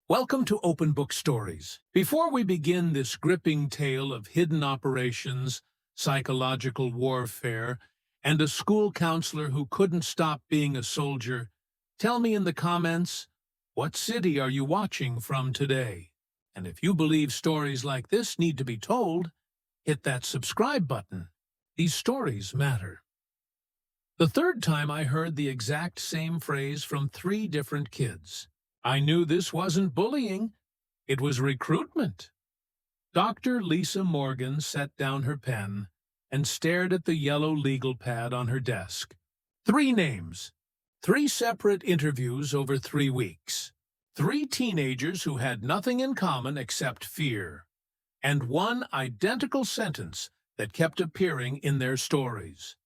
Welcome to Open Book Stories. Before we begin this gripping tale of hidden operations, psychological warfare, and a school counselor who couldn't stop being a soldier, tell me in the comments, what city are you watching from today? And if you believe stories like this need to be told, hit that subscribe button. These stories matter. The third time I heard the exact same phrase from 3 different kids. I knew this wasn't bullying, it was recruitment. Dr. Lisa Morgan set down her pen and stared at the yellow legal pad on her desk. 3 names, 3 separate interviews over 3 weeks, 3 teenagers who had nothing in common except fear, and 1 identical sentence that kept appearing in their stories.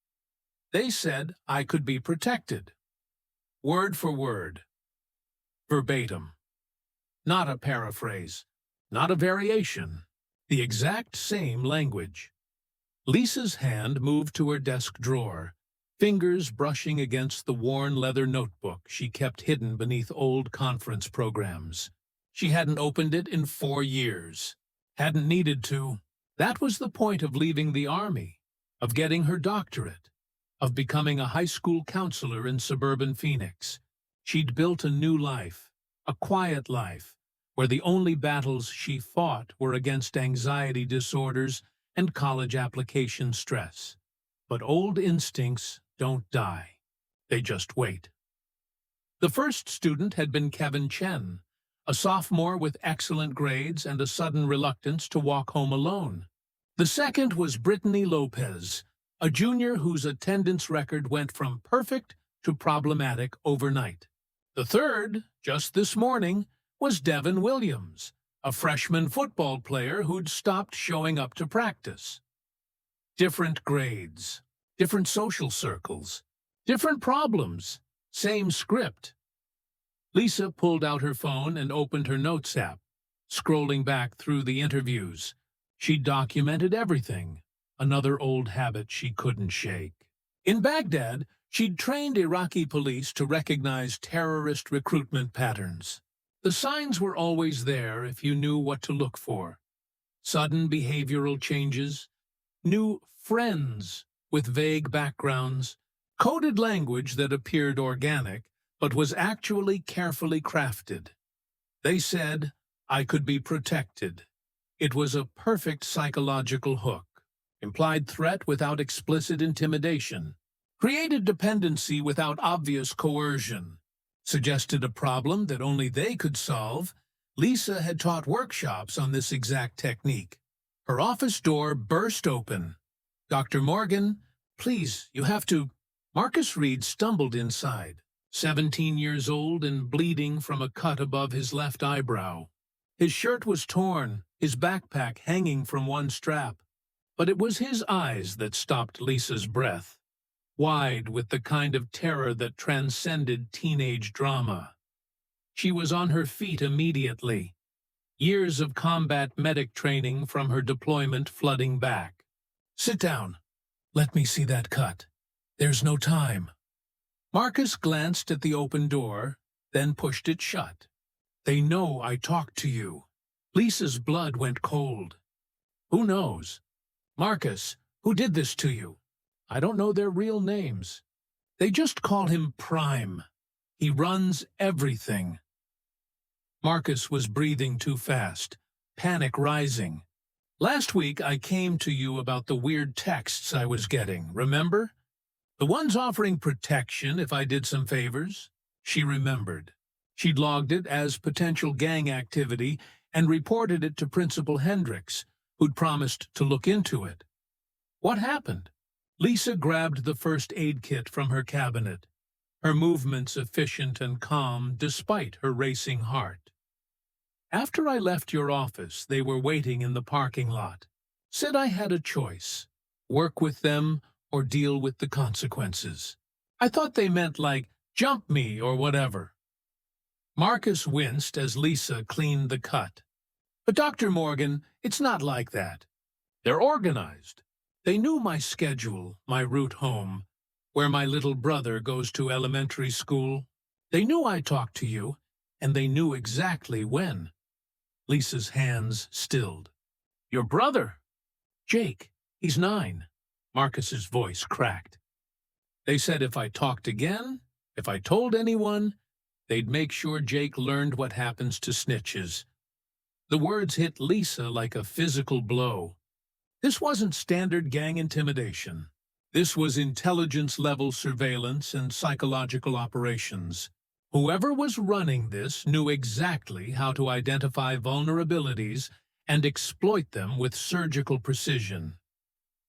They said I could be protected. Word for word. Verbatim. Not a paraphrase, not a variation, the exact same language. Lisa's hand moved to her desk drawer, fingers brushing against the worn leather notebook she kept hidden beneath old conference programs. She hadn't opened it in 4 years, hadn't needed to. That was the point of leaving the Army, of getting her doctorate, of becoming a high school counselor in suburban Phoenix. She'd built a new life, a quiet life, where the only battles she fought were against anxiety disorders and college application stress. But old instincts don't die. They just wait. The first student had been Kevin Chen, a sophomore with excellent grades and a sudden reluctance to walk home alone. The second was Brittany Lopez, a junior whose attendance record went from perfect to problematic overnight. The third, just this morning, was Devin Williams, a freshman football player who'd stopped showing up to practice. Different grades, different social circles, different problems, same script. Lisa pulled out her phone and opened her notes app, scrolling back through the interviews. She documented everything, another old habit she couldn't shake. In Baghdad, she'd trained Iraqi police to recognize terrorist recruitment patterns. The signs were always there if you knew what to look for. Sudden behavioral changes, new friends with vague backgrounds, coded language that appeared organic but was actually carefully crafted. They said, I could be protected. It was a perfect psychological hook, implied threat without explicit intimidation, created dependency without obvious coercion, suggested a problem that only they could solve. Lisa had taught workshops on this exact technique. Her office door burst open. Dr. Morgan, please, you have to... Marcus Reed stumbled inside, 17 years old and bleeding from a cut above his left eyebrow. His shirt was torn, his backpack hanging from one strap. But it was his eyes that stopped Lisa's breath, wide with the kind of terror that transcended teenage drama. She was on her feet immediately, years of combat medic training from her deployment flooding back. Sit down. Let me see that cut. There's no time. Marcus glanced at the open door, then pushed it shut. They know I talked to you. Lisa's blood went cold. Who knows? Marcus, who did this to you? I don't know their real names. They just call him Prime. He runs everything. Marcus was breathing too fast, panic rising. Last week I came to you about the weird texts I was getting, remember? The ones offering protection if I did some favors. She remembered. She'd logged it as potential gang activity and reported it to Principal Hendricks, who'd promised to look into it. What happened? Lisa grabbed the first aid kit from her cabinet, her movements efficient and calm despite her racing heart. After I left your office, they were waiting in the parking lot. Said I had a choice, work with them or deal with the consequences. I thought they meant like, jump me or whatever. Marcus winced as Lisa cleaned the cut. But Dr. Morgan, it's not like that. They're organized. They knew my schedule, my route home, where my little brother goes to elementary school. They knew I talked to you, and they knew exactly when. Lisa's hands stilled. "Your brother?" "Jake. He's 9. Marcus's voice cracked. "They said if I talked again, if I told anyone, they'd make sure Jake learned what happens to snitches." The words hit Lisa like a physical blow. This wasn't standard gang intimidation. This was intelligence-level surveillance and psychological operations. Whoever was running this knew exactly how to identify vulnerabilities and exploit them with surgical precision.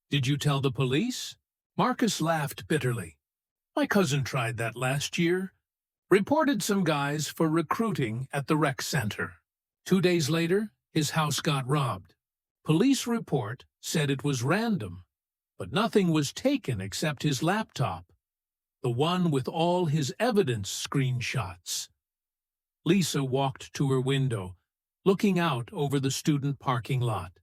"Did you tell the police?" Marcus laughed bitterly. "My cousin tried that last year. Reported some guys for recruiting at the rec center. 2 days later, his house got robbed. Police report said it was random, but nothing was taken except his laptop, the one with all his evidence screenshots." Lisa walked to her window, looking out over the student parking lot.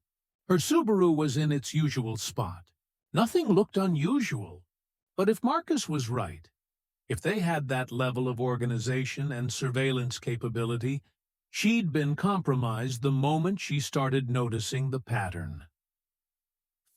Her Subaru was in its usual spot. Nothing looked unusual. But if Marcus was right, if they had that level of organization and surveillance capability, she'd been compromised the moment she started noticing the pattern.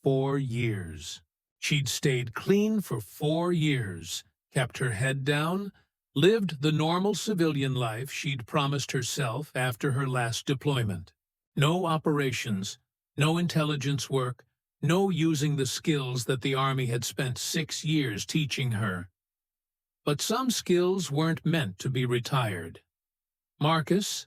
4 years. She'd stayed clean for 4 years, kept her head down, lived the normal civilian life she'd promised herself after her last deployment. No operations, no intelligence work, no using the skills that the Army had spent 6 years teaching her. But some skills weren't meant to be retired. "Marcus,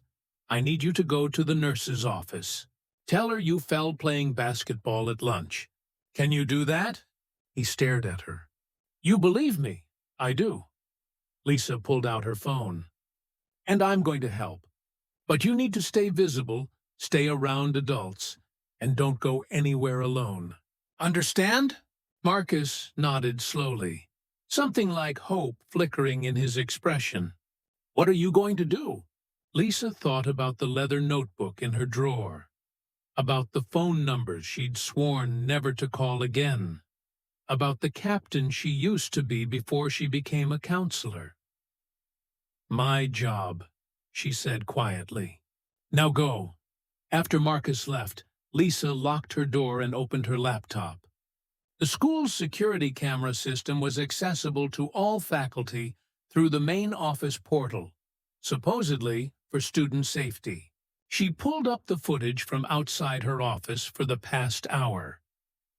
I need you to go to the nurse's office. Tell her you fell playing basketball at lunch. Can you do that?" He stared at her. "You believe me?" "I do." Lisa pulled out her phone. "And I'm going to help. But you need to stay visible, stay around adults, and don't go anywhere alone. Understand?" Marcus nodded slowly, something like hope flickering in his expression. "What are you going to do?" Lisa thought about the leather notebook in her drawer, about the phone numbers she'd sworn never to call again, about the captain she used to be before she became a counselor. "My job," she said quietly. "Now go." After Marcus left, Lisa locked her door and opened her laptop. The school's security camera system was accessible to all faculty through the main office portal, supposedly for student safety. She pulled up the footage from outside her office for the past hour.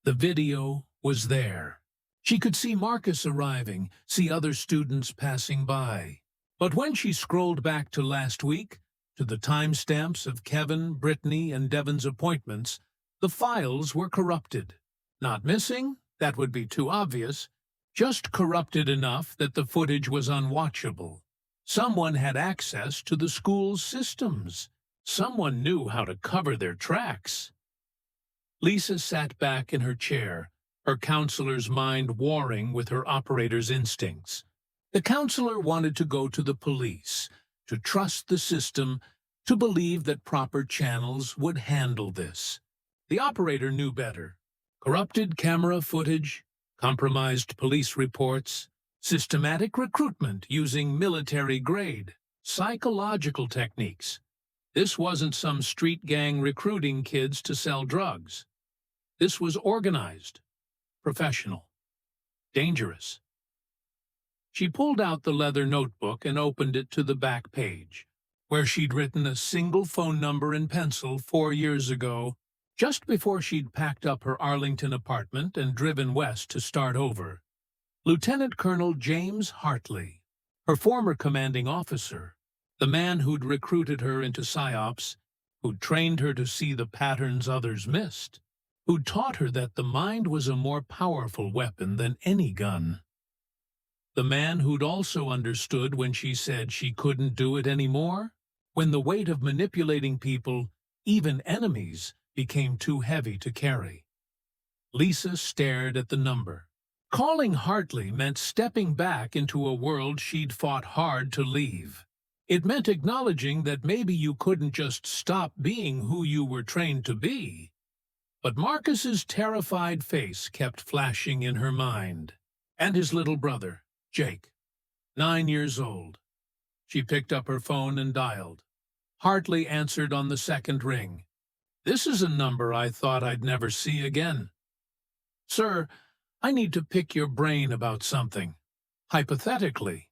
The video was there. She could see Marcus arriving, see other students passing by. But when she scrolled back to last week, to the timestamps of Kevin, Brittany, and Devon's appointments, the files were corrupted. Not missing, that would be too obvious, just corrupted enough that the footage was unwatchable. Someone had access to the school's systems. Someone knew how to cover their tracks. Lisa sat back in her chair, her counselor's mind warring with her operator's instincts. The counselor wanted to go to the police, to trust the system, to believe that proper channels would handle this. The operator knew better. Corrupted camera footage, compromised police reports, systematic recruitment using military-grade, psychological techniques. This wasn't some street gang recruiting kids to sell drugs. This was organized, professional, dangerous. She pulled out the leather notebook and opened it to the back page, where she'd written a single phone number in pencil 4 years ago, just before she'd packed up her Arlington apartment and driven west to start over. Lieutenant Colonel James Hartley, her former commanding officer, the man who'd recruited her into PSYOPS, who'd trained her to see the patterns others missed, who'd taught her that the mind was a more powerful weapon than any gun. The man who'd also understood when she said she couldn't do it anymore, when the weight of manipulating people, even enemies, became too heavy to carry. Lisa stared at the number. Calling Hartley meant stepping back into a world she'd fought hard to leave. It meant acknowledging that maybe you couldn't just stop being who you were trained to be. But Marcus's terrified face kept flashing in her mind. And his little brother, Jake, 9 years old. She picked up her phone and dialed. Hartley answered on the second ring. "This is a number I thought I'd never see again." "Sir, I need to pick your brain about something. Hypothetically."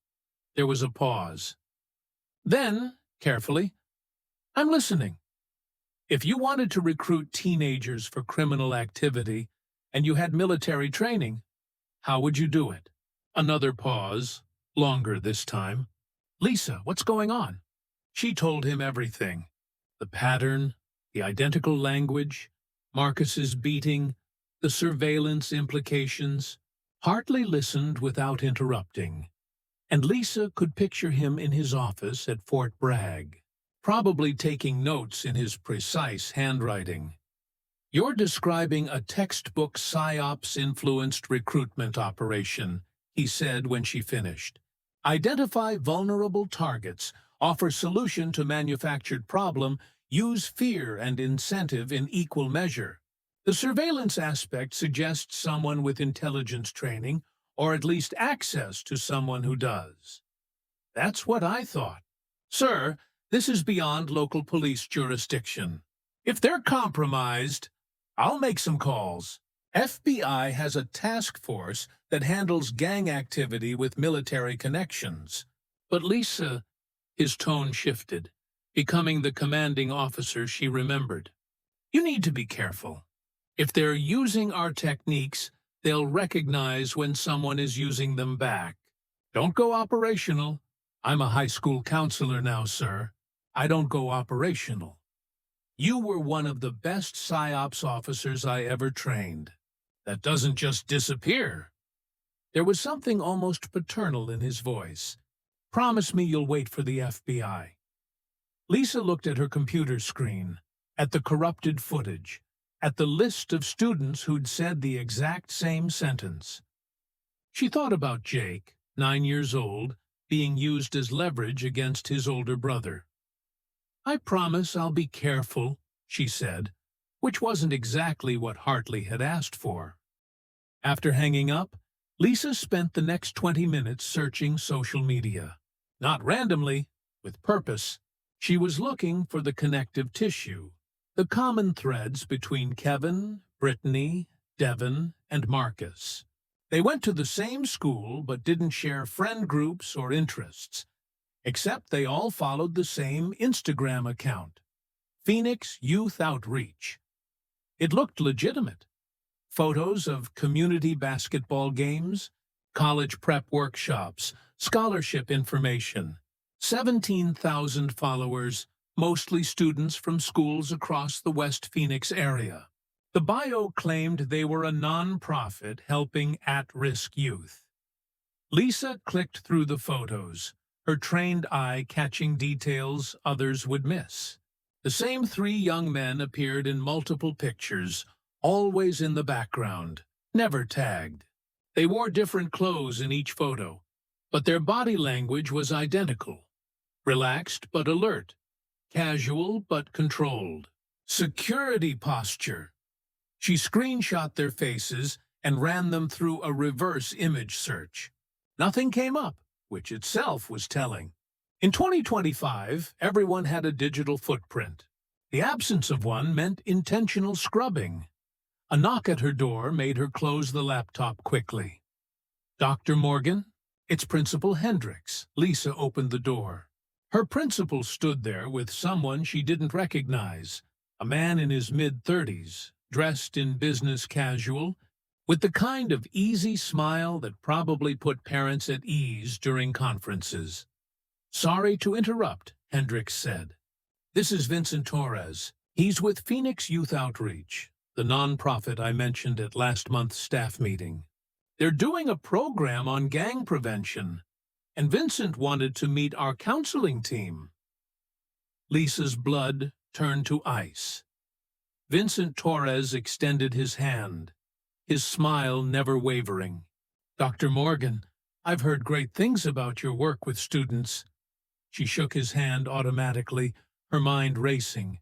There was a pause. Then, carefully, "I'm listening. If you wanted to recruit teenagers for criminal activity and you had military training, how would you do it?" Another pause, longer this time. "Lisa, what's going on?" She told him everything. The pattern, the identical language, Marcus's beating, the surveillance implications. Hartley listened without interrupting, and Lisa could picture him in his office at Fort Bragg, probably taking notes in his precise handwriting. "You're describing a textbook PSYOPS-influenced recruitment operation," he said when she finished. "Identify vulnerable targets, offer solution to manufactured problem, use fear and incentive in equal measure. The surveillance aspect suggests someone with intelligence training, or at least access to someone who does." "That's what I thought." "Sir, this is beyond local police jurisdiction. If they're compromised, I'll make some calls. FBI has a task force that handles gang activity with military connections." "But Lisa," his tone shifted, becoming the commanding officer she remembered. "You need to be careful. If they're using our techniques, they'll recognize when someone is using them back. Don't go operational. I'm a high school counselor now, sir. I don't go operational. You were one of the best PSYOPS officers I ever trained. That doesn't just disappear." There was something almost paternal in his voice. "Promise me you'll wait for the FBI." Lisa looked at her computer screen, at the corrupted footage, at the list of students who'd said the exact same sentence. She thought about Jake, 9 years old, being used as leverage against his older brother. "I promise I'll be careful," she said, which wasn't exactly what Hartley had asked for. After hanging up, Lisa spent the next 20 minutes searching social media. Not randomly, with purpose. She was looking for the connective tissue, the common threads between Kevin, Brittany, Devin, and Marcus. They went to the same school but didn't share friend groups or interests, except they all followed the same Instagram account, Phoenix Youth Outreach. It looked legitimate. Photos of community basketball games, college prep workshops, scholarship information. 17,000 followers, mostly students from schools across the West Phoenix area. The bio claimed they were a non-profit helping at-risk youth. Lisa clicked through the photos, her trained eye catching details others would miss. The same 3 young men appeared in multiple pictures, always in the background, never tagged. They wore different clothes in each photo, but their body language was identical. Relaxed but alert, casual but controlled. Security posture. She screenshot their faces and ran them through a reverse image search. Nothing came up, which itself was telling. In 2025, everyone had a digital footprint. The absence of one meant intentional scrubbing. A knock at her door made her close the laptop quickly. "Dr. Morgan?" "It's Principal Hendricks." Lisa opened the door. Her principal stood there with someone she didn't recognize, a man in his mid-30s, dressed in business casual, with the kind of easy smile that probably put parents at ease during conferences. "Sorry to interrupt," Hendricks said. "This is Vincent Torres. He's with Phoenix Youth Outreach, the nonprofit I mentioned at last month's staff meeting. They're doing a program on gang prevention, and Vincent wanted to meet our counseling team." Lisa's blood turned to ice. Vincent Torres extended his hand, his smile never wavering. "Dr. Morgan, I've heard great things about your work with students." She shook his hand automatically, her mind racing.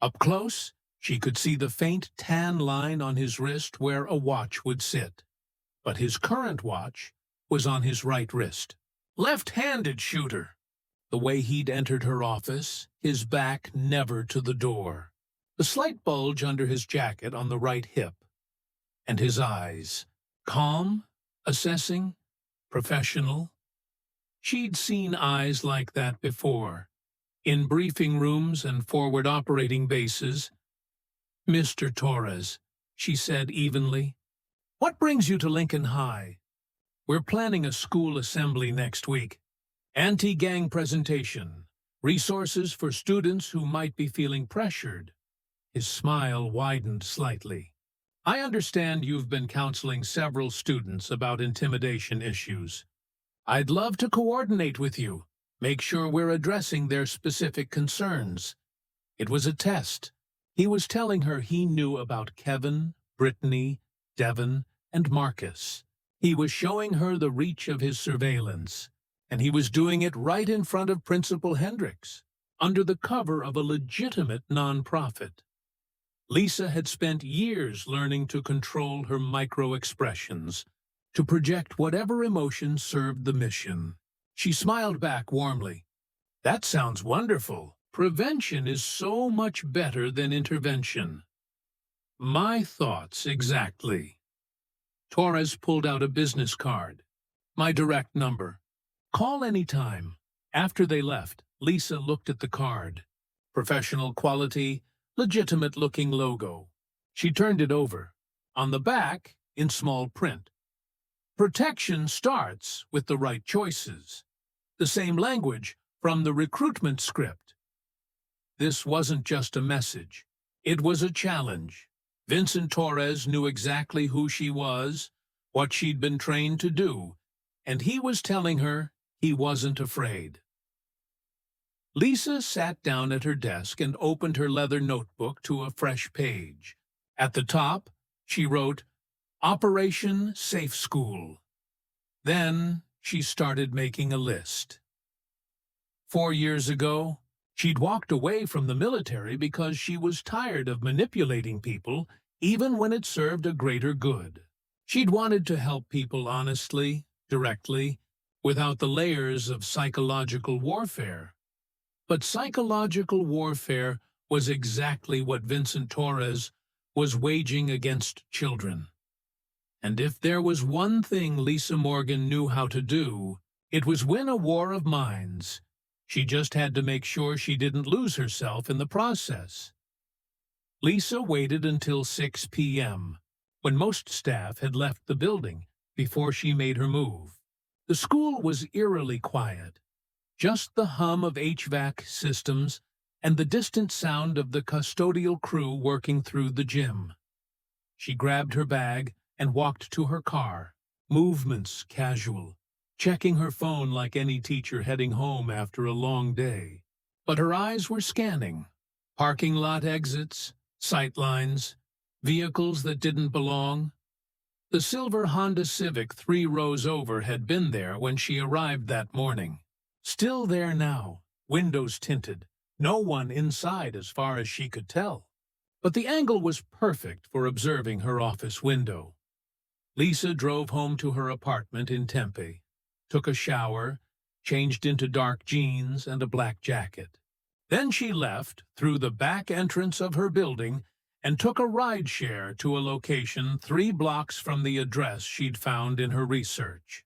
Up close, she could see the faint tan line on his wrist where a watch would sit. But his current watch was on his right wrist. "Left-handed shooter." The way he'd entered her office, his back never to the door. The slight bulge under his jacket on the right hip. And his eyes, calm, assessing, professional. She'd seen eyes like that before, in briefing rooms and forward operating bases. "Mr. Torres," she said evenly, "what brings you to Lincoln High? We're planning a school assembly next week. Anti-gang presentation. Resources for students who might be feeling pressured." His smile widened slightly. "I understand you've been counseling several students about intimidation issues. I'd love to coordinate with you, make sure we're addressing their specific concerns." It was a test. He was telling her he knew about Kevin, Brittany, Devon, and Marcus. He was showing her the reach of his surveillance, and he was doing it right in front of Principal Hendricks, under the cover of a legitimate nonprofit. Lisa had spent years learning to control her micro-expressions, to project whatever emotion served the mission. She smiled back warmly. "That sounds wonderful. Prevention is so much better than intervention." "My thoughts exactly." Torres pulled out a business card. "My direct number. Call any time." After they left, Lisa looked at the card. Professional quality, legitimate-looking logo. She turned it over. On the back, in small print, "Protection starts with the right choices." The same language from the recruitment script. This wasn't just a message. It was a challenge. Vincent Torres knew exactly who she was, what she'd been trained to do, and he was telling her he wasn't afraid. Lisa sat down at her desk and opened her leather notebook to a fresh page. At the top, she wrote, "Operation Safe School." Then she started making a list. 4 years ago, she'd walked away from the military because she was tired of manipulating people, even when it served a greater good. She'd wanted to help people honestly, directly, without the layers of psychological warfare. But psychological warfare was exactly what Vincent Torres was waging against children. And if there was one thing Lisa Morgan knew how to do, it was win a war of minds. She just had to make sure she didn't lose herself in the process. Lisa waited until 6 p.m., when most staff had left the building, before she made her move. The school was eerily quiet. Just the hum of HVAC systems and the distant sound of the custodial crew working through the gym. She grabbed her bag and walked to her car, movements casual, checking her phone like any teacher heading home after a long day. But her eyes were scanning. Parking lot exits, sightlines, vehicles that didn't belong. The silver Honda Civic 3 rows over had been there when she arrived that morning. Still there now, windows tinted, no one inside as far as she could tell. But the angle was perfect for observing her office window. Lisa drove home to her apartment in Tempe, took a shower, changed into dark jeans and a black jacket. Then she left through the back entrance of her building and took a ride-share to a location 3 blocks from the address she'd found in her research.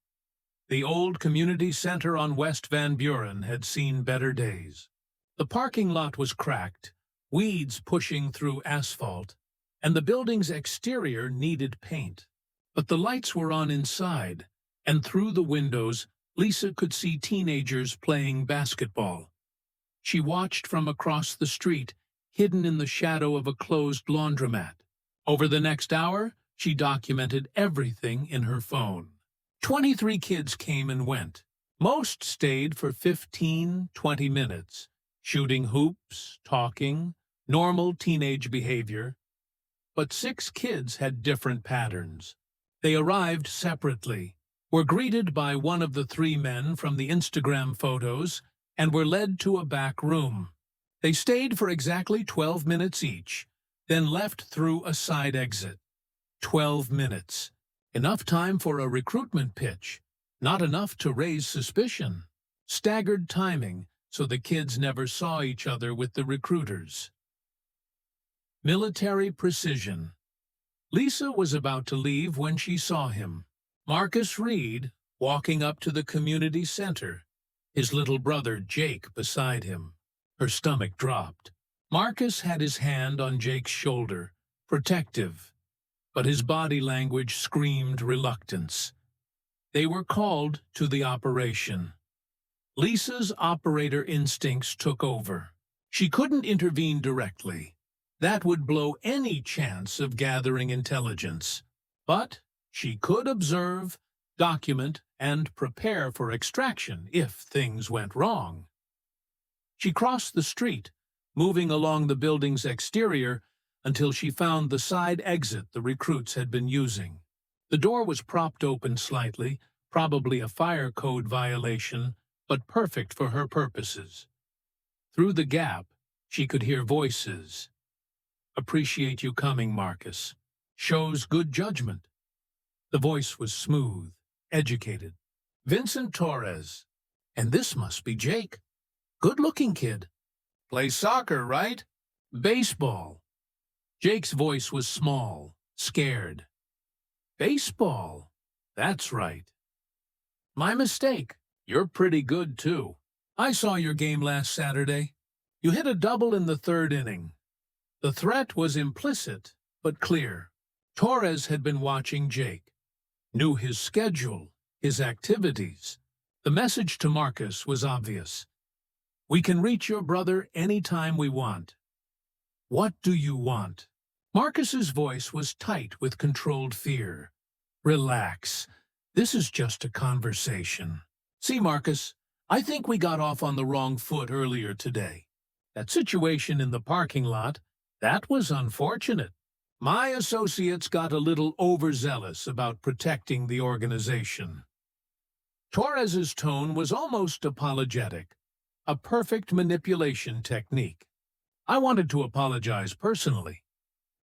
The old community center on West Van Buren had seen better days. The parking lot was cracked, weeds pushing through asphalt, and the building's exterior needed paint. But the lights were on inside, and through the windows, Lisa could see teenagers playing basketball. She watched from across the street, hidden in the shadow of a closed laundromat. Over the next hour, she documented everything in her phone. 23 kids came and went. Most stayed for 15-20 minutes, shooting hoops, talking, normal teenage behavior. But 6 kids had different patterns. They arrived separately, were greeted by one of the 3 men from the Instagram photos, and were led to a back room. They stayed for exactly 12 minutes each, then left through a side exit. 12 minutes. Enough time for a recruitment pitch, not enough to raise suspicion. Staggered timing, so the kids never saw each other with the recruiters. Military precision. Lisa was about to leave when she saw him. Marcus Reed, walking up to the community center, his little brother Jake beside him. Her stomach dropped. Marcus had his hand on Jake's shoulder, protective, but his body language screamed reluctance. They were called to the operation. Lisa's operator instincts took over. She couldn't intervene directly. That would blow any chance of gathering intelligence. But she could observe, document, and prepare for extraction if things went wrong. She crossed the street, moving along the building's exterior until she found the side exit the recruits had been using. The door was propped open slightly, probably a fire code violation, but perfect for her purposes. Through the gap, she could hear voices. "Appreciate you coming, Marcus. Shows good judgment." The voice was smooth, educated. "Vincent Torres. And this must be Jake. Good-looking kid. Play soccer, right?" "Baseball." Jake's voice was small, scared. "Baseball. That's right. My mistake. You're pretty good, too. I saw your game last Saturday. You hit a double in the third inning." The threat was implicit, but clear. Torres had been watching Jake, knew his schedule, his activities. The message to Marcus was obvious. "We can reach your brother any time we want." "What do you want?" Marcus's voice was tight with controlled fear. "Relax. This is just a conversation. See, Marcus, I think we got off on the wrong foot earlier today. That situation in the parking lot, that was unfortunate. My associates got a little overzealous about protecting the organization." Torres's tone was almost apologetic, a perfect manipulation technique. "I wanted to apologize personally,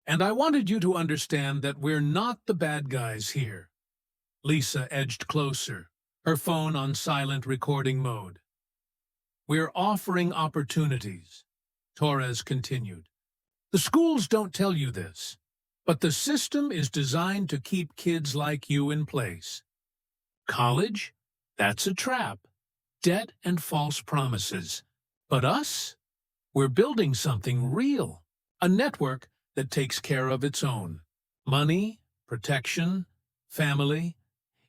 and I wanted you to understand that we're not the bad guys here." Lisa edged closer, her phone on silent recording mode. "We're offering opportunities," Torres continued. "The schools don't tell you this, but the system is designed to keep kids like you in place. College? That's a trap. Debt and false promises. But us? We're building something real. A network that takes care of its own. Money, protection, family."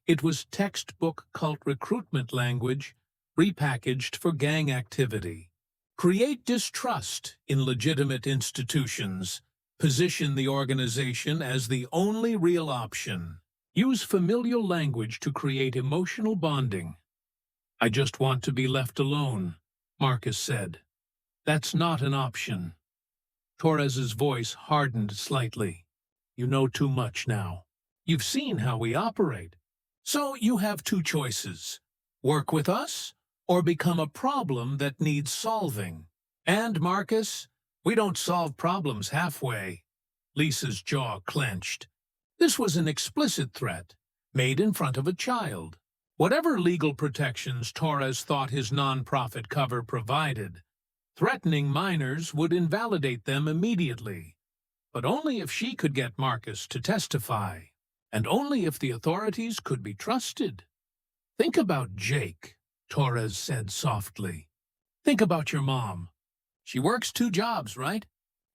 It was textbook cult recruitment language, repackaged for gang activity. Create distrust in legitimate institutions. Position the organization as the only real option. Use familial language to create emotional bonding. "I just want to be left alone," Marcus said. "That's not an option." Torres's voice hardened slightly. "You know too much now. You've seen how we operate. So you have two choices. Work with us, or become a problem that needs solving. And, Marcus, we don't solve problems halfway." Lisa's jaw clenched. This was an explicit threat, made in front of a child. Whatever legal protections Torres thought his nonprofit cover provided, threatening minors would invalidate them immediately. But only if she could get Marcus to testify, and only if the authorities could be trusted. "Think about Jake," Torres said softly. "Think about your mom. She works 2 jobs, right?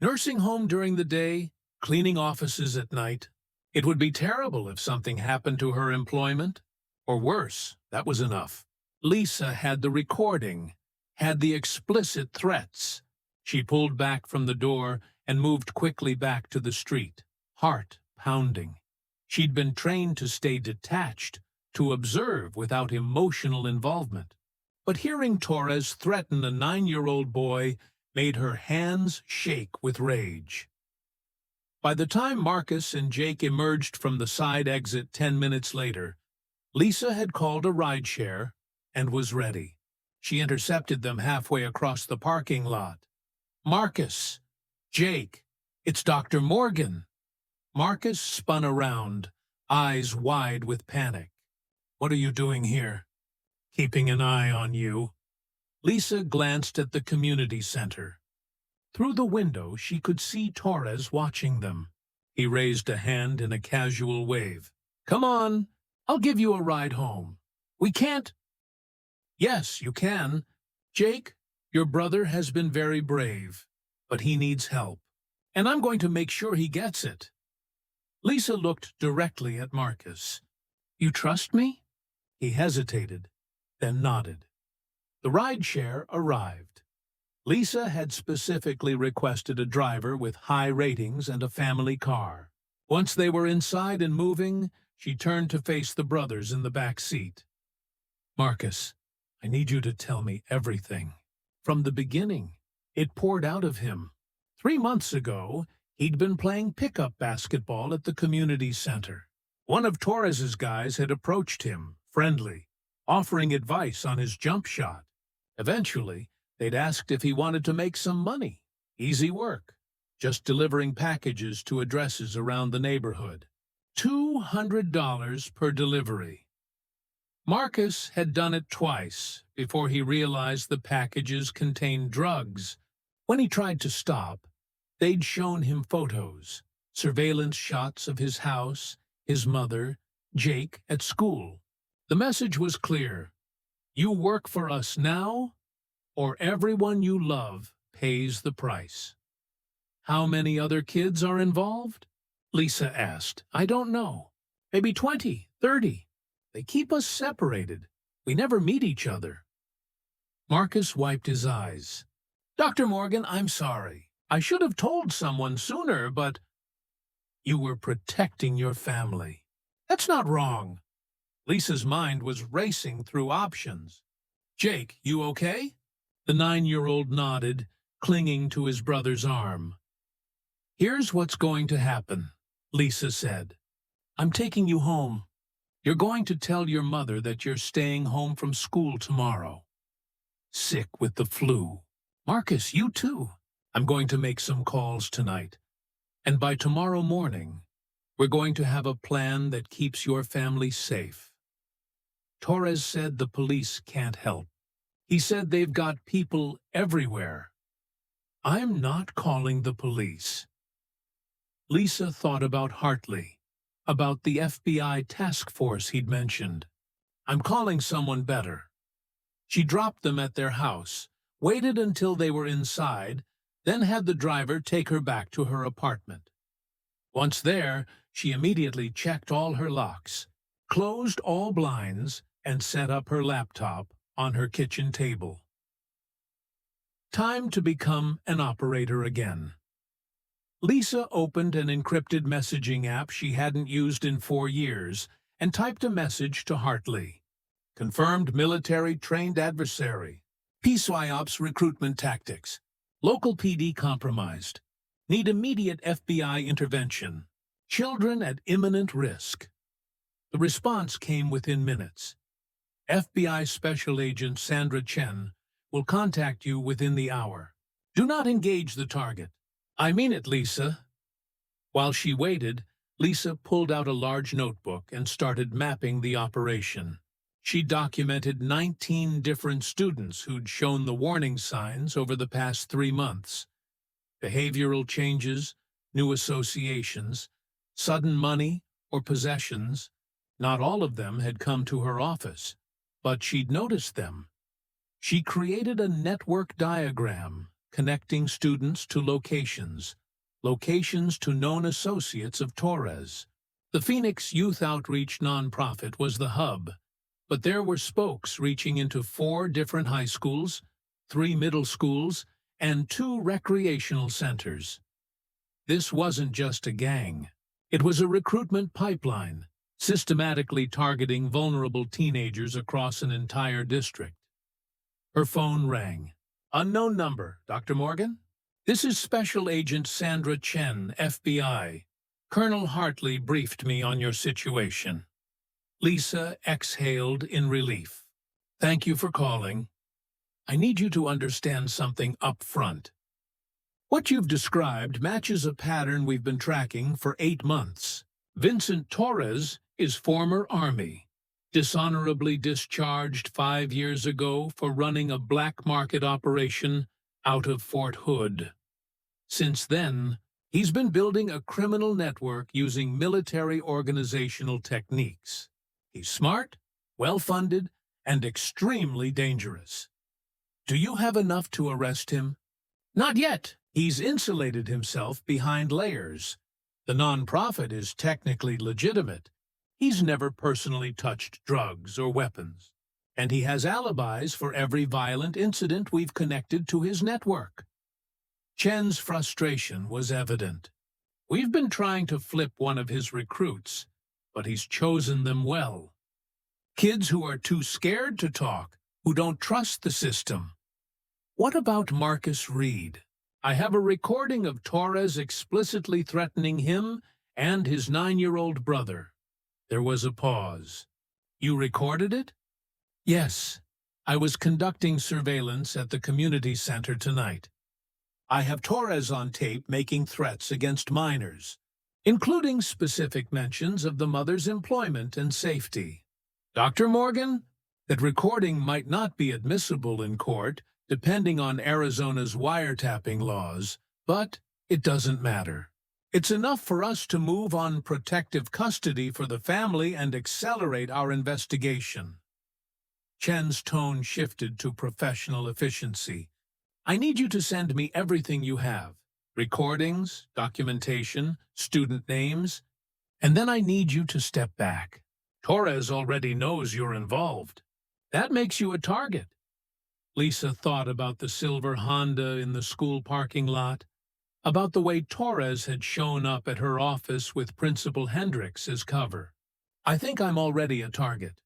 Nursing home during the day, cleaning offices at night. It would be terrible if something happened to her employment. Or worse, that was enough." Lisa had the recording, had the explicit threats. She pulled back from the door and moved quickly back to the street, heart pounding. She'd been trained to stay detached, to observe without emotional involvement. But hearing Torres threaten a 9-year-old boy made her hands shake with rage. By the time Marcus and Jake emerged from the side exit 10 minutes later, Lisa had called a rideshare and was ready. She intercepted them halfway across the parking lot. "Marcus! Jake! It's Dr. Morgan!" Marcus spun around, eyes wide with panic. "What are you doing here?" "Keeping an eye on you." Lisa glanced at the community center. Through the window, she could see Torres watching them. He raised a hand in a casual wave. "Come on, I'll give you a ride home." "We can't." "Yes, you can. Jake, your brother has been very brave, but he needs help, and I'm going to make sure he gets it." Lisa looked directly at Marcus. "You trust me?" He hesitated, then nodded. The rideshare arrived. Lisa had specifically requested a driver with high ratings and a family car. Once they were inside and moving, she turned to face the brothers in the back seat. "Marcus, I need you to tell me everything. From the beginning, it poured out of him. 3 months ago, he'd been playing pickup basketball at the community center. One of Torres's guys had approached him, friendly, offering advice on his jump shot. Eventually, they'd asked if he wanted to make some money. Easy work, just delivering packages to addresses around the neighborhood. $200 per delivery. Marcus had done it twice before he realized the packages contained drugs. When he tried to stop, they'd shown him photos, surveillance shots of his house, his mother, Jake at school. The message was clear. You work for us now, or everyone you love pays the price. "How many other kids are involved?" Lisa asked. "I don't know. Maybe 20, 30. They keep us separated. We never meet each other." Marcus wiped his eyes. "Dr. Morgan, I'm sorry. I should have told someone sooner, but you were protecting your family. That's not wrong." Lisa's mind was racing through options. "Jake, you okay?" The 9-year-old nodded, clinging to his brother's arm. "Here's what's going to happen," Lisa said. "I'm taking you home. You're going to tell your mother that you're staying home from school tomorrow. Sick with the flu. Marcus, you too. I'm going to make some calls tonight. And by tomorrow morning, we're going to have a plan that keeps your family safe." Torres said the police can't help. He said they've got people everywhere. "I'm not calling the police." Lisa thought about Hartley, about the FBI task force he'd mentioned. "I'm calling someone better." She dropped them at their house, waited until they were inside, then had the driver take her back to her apartment. Once there, she immediately checked all her locks, closed all blinds, and set up her laptop on her kitchen table. Time to become an operator again. Lisa opened an encrypted messaging app she hadn't used in 4 years and typed a message to Hartley. "Confirmed military-trained adversary. PSYOPS recruitment tactics. Local PD compromised. Need immediate FBI intervention. Children at imminent risk." The response came within minutes. "FBI Special Agent Sandra Chen will contact you within the hour. Do not engage the target." "I mean it, Lisa." While she waited, Lisa pulled out a large notebook and started mapping the operation. She documented 19 different students who'd shown the warning signs over the past 3 months. Behavioral changes, new associations, sudden money or possessions. Not all of them had come to her office, but she'd noticed them. She created a network diagram connecting students to locations to known associates of Torres. The Phoenix Youth Outreach nonprofit was the hub, but there were spokes reaching into 4 different high schools, 3 middle schools, and 2 recreational centers. This wasn't just a gang. It was a recruitment pipeline, systematically targeting vulnerable teenagers across an entire district. Her phone rang. "Unknown number, Dr. Morgan? This is Special Agent Sandra Chen, FBI. Colonel Hartley briefed me on your situation." Lisa exhaled in relief. "Thank you for calling. I need you to understand something up front. What you've described matches a pattern we've been tracking for 8 months. Vincent Torres is former Army. dishonorably discharged 5 years ago for running a black market operation out of Fort Hood. Since then, he's been building a criminal network using military organizational techniques. He's smart, well-funded, and extremely dangerous. Do you have enough to arrest him? Not yet. He's insulated himself behind layers. The nonprofit is technically legitimate. He's never personally touched drugs or weapons, and he has alibis for every violent incident we've connected to his network. Chen's frustration was evident. We've been trying to flip one of his recruits, but he's chosen them well. Kids who are too scared to talk, who don't trust the system. What about Marcus Reed? I have a recording of Torres explicitly threatening him and his 9-year-old brother. There was a pause. You recorded it? Yes. I was conducting surveillance at the community center tonight. I have Torres on tape making threats against minors, including specific mentions of the mother's employment and safety. Dr. Morgan, that recording might not be admissible in court, depending on Arizona's wiretapping laws, but it doesn't matter. It's enough for us to move on protective custody for the family and accelerate our investigation. Chen's tone shifted to professional efficiency. I need you to send me everything you have. Recordings, documentation, student names, and then I need you to step back. Torres already knows you're involved. That makes you a target. Lisa thought about the silver Honda in the school parking lot, about the way Torres had shown up at her office with Principal Hendricks as cover. I think I'm already a target.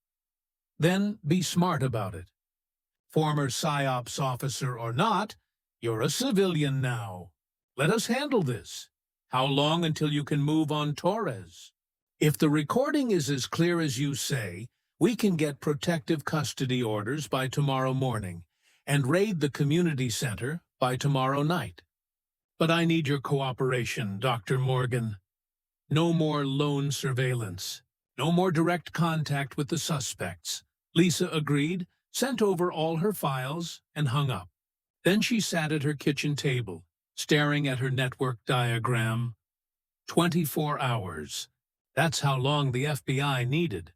Then be smart about it. Former PSYOPS officer or not, you're a civilian now. Let us handle this. How long until you can move on Torres? If the recording is as clear as you say, we can get protective custody orders by tomorrow morning and raid the community center by tomorrow night. But I need your cooperation, Dr. Morgan. No more lone surveillance. No more direct contact with the suspects. Lisa agreed, sent over all her files, and hung up. Then she sat at her kitchen table, staring at her network diagram. 24 hours. That's how long the FBI needed.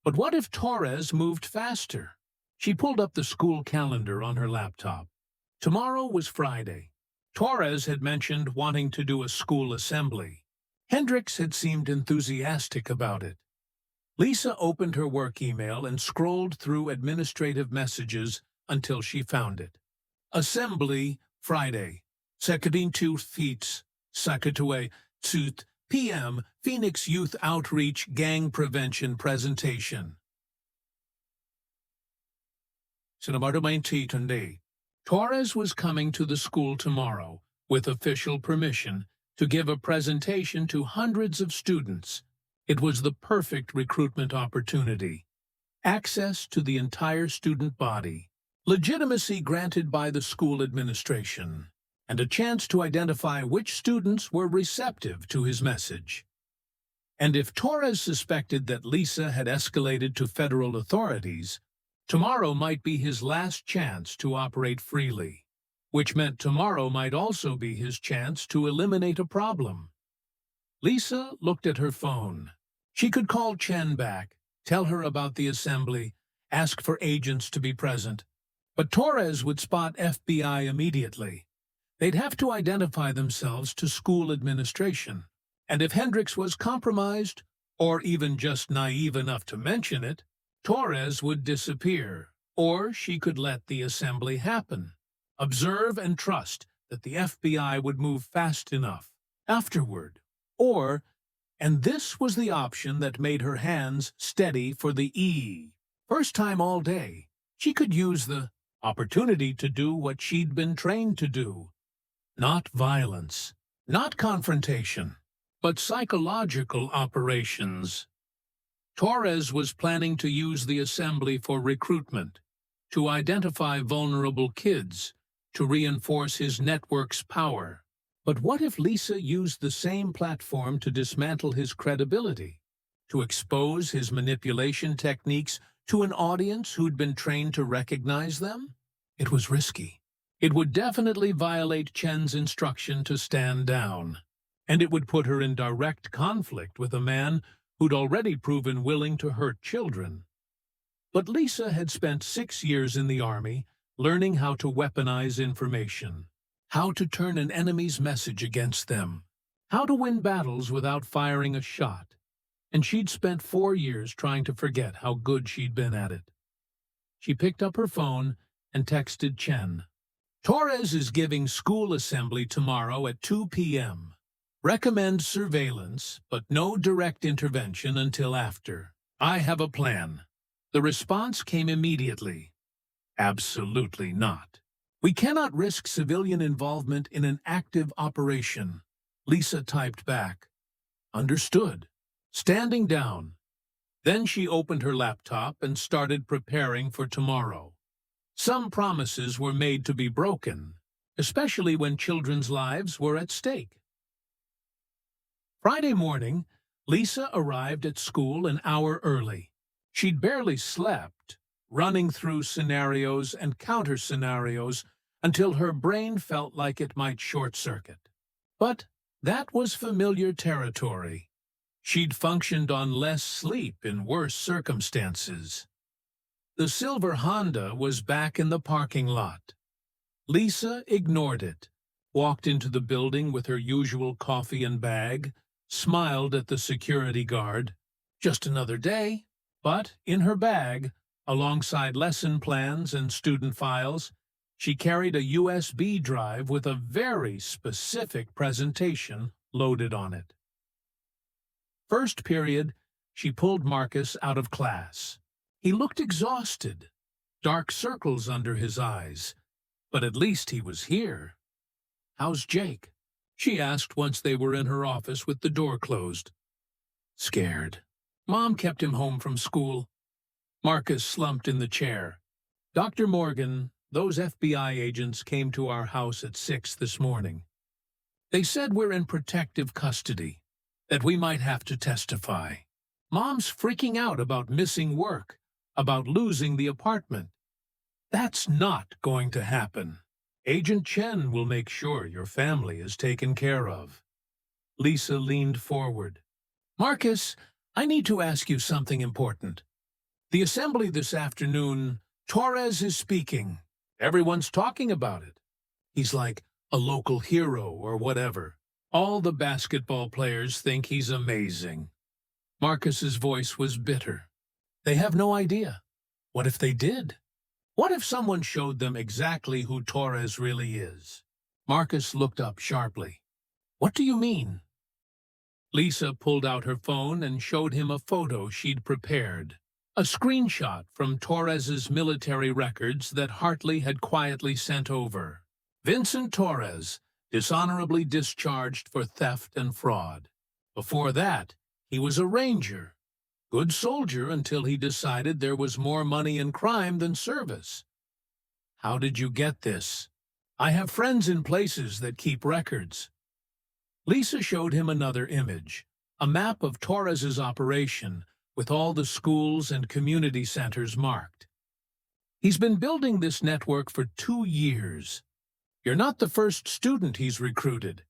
But what if Torres moved faster? She pulled up the school calendar on her laptop. Tomorrow was Friday. Torres had mentioned wanting to do a school assembly. Hendricks had seemed enthusiastic about it. Lisa opened her work email and scrolled through administrative messages until she found it. Assembly, Friday. 2 feet, 2 p.m. Phoenix Youth Outreach Gang Prevention Presentation. Torres was coming to the school tomorrow, with official permission, to give a presentation to hundreds of students. It was the perfect recruitment opportunity. Access to the entire student body, legitimacy granted by the school administration, and a chance to identify which students were receptive to his message. And if Torres suspected that Lisa had escalated to federal authorities, tomorrow might be his last chance to operate freely, which meant tomorrow might also be his chance to eliminate a problem. Lisa looked at her phone. She could call Chen back, tell her about the assembly, ask for agents to be present. But Torres would spot FBI immediately. They'd have to identify themselves to school administration. And if Hendricks was compromised, or even just naive enough to mention it, Torres would disappear, or she could let the assembly happen. Observe and trust that the FBI would move fast enough afterward. Or, and this was the option that made her hands steady for the E. First time all day, she could use the opportunity to do what she'd been trained to do. Not violence, not confrontation, but psychological operations. Torres was planning to use the assembly for recruitment, to identify vulnerable kids, to reinforce his network's power. But what if Lisa used the same platform to dismantle his credibility? to expose his manipulation techniques to an audience who'd been trained to recognize them? It was risky. It would definitely violate Chen's instruction to stand down, and it would put her in direct conflict with a man who'd already proven willing to hurt children. But Lisa had spent 6 years in the Army learning how to weaponize information, how to turn an enemy's message against them, how to win battles without firing a shot, and she'd spent 4 years trying to forget how good she'd been at it. She picked up her phone and texted Chen. "Torres is giving school assembly tomorrow at 2 p.m. Recommend surveillance, but no direct intervention until after. I have a plan." The response came immediately. "Absolutely not. We cannot risk civilian involvement in an active operation." Lisa typed back. "Understood." Standing down. Then she opened her laptop and started preparing for tomorrow. Some promises were made to be broken, especially when children's lives were at stake. Friday morning, Lisa arrived at school an hour early. She'd barely slept, running through scenarios and counter-scenarios until her brain felt like it might short-circuit. But that was familiar territory. She'd functioned on less sleep in worse circumstances. The silver Honda was back in the parking lot. Lisa ignored it, walked into the building with her usual coffee and bag, smiled at the security guard. Just another day. But in her bag, alongside lesson plans and student files, she carried a USB drive with a very specific presentation loaded on it. First period, she pulled Marcus out of class. He looked exhausted, dark circles under his eyes, but at least he was here. "How's Jake?" she asked once they were in her office with the door closed. "Scared. Mom kept him home from school." Marcus slumped in the chair. "Dr. Morgan, those FBI agents came to our house at 6 this morning. They said we're in protective custody, that we might have to testify. Mom's freaking out about missing work, about losing the apartment. That's not going to happen. Agent Chen will make sure your family is taken care of." Lisa leaned forward. "Marcus, I need to ask you something important. The assembly this afternoon, Torres is speaking. Everyone's talking about it. He's like a local hero or whatever. All the basketball players think he's amazing." Marcus's voice was bitter. "They have no idea. What if they did? What if someone showed them exactly who Torres really is?" Marcus looked up sharply. "What do you mean?" Lisa pulled out her phone and showed him a photo she'd prepared, a screenshot from Torres's military records that Hartley had quietly sent over. Vincent Torres, dishonorably discharged for theft and fraud. Before that, he was a ranger. Good soldier until he decided there was more money in crime than service. "How did you get this?" "I have friends in places that keep records." Lisa showed him another image, a map of Torres's operation with all the schools and community centers marked. "He's been building this network for 2 years. You're not the first student he's recruited,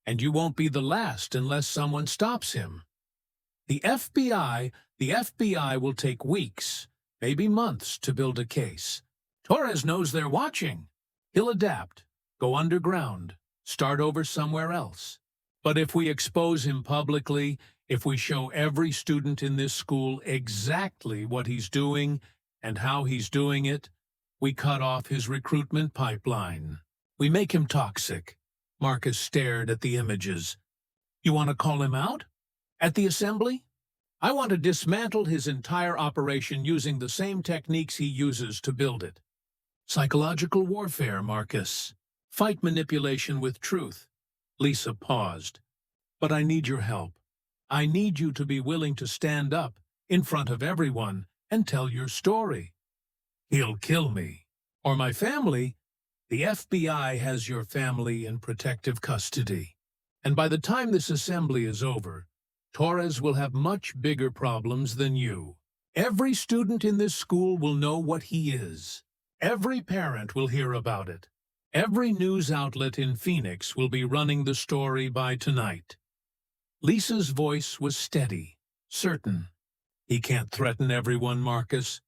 and you won't be the last unless someone stops him. The FBI will take weeks, maybe months to build a case. Torres knows they're watching. He'll adapt, go underground, start over somewhere else. But if we expose him publicly, if we show every student in this school exactly what he's doing and how he's doing it, we cut off his recruitment pipeline. We make him toxic." Marcus stared at the images. "You want to call him out? At the assembly? I want to dismantle his entire operation using the same techniques he uses to build it. Psychological warfare, Marcus. Fight manipulation with truth." Lisa paused. "But I need your help. I need you to be willing to stand up in front of everyone and tell your story." "He'll kill me. Or my family." "The FBI has your family in protective custody. And by the time this assembly is over, Torres will have much bigger problems than you. Every student in this school will know what he is. Every parent will hear about it. Every news outlet in Phoenix will be running the story by tonight." Lisa's voice was steady, certain. "He can't threaten everyone, Marcus.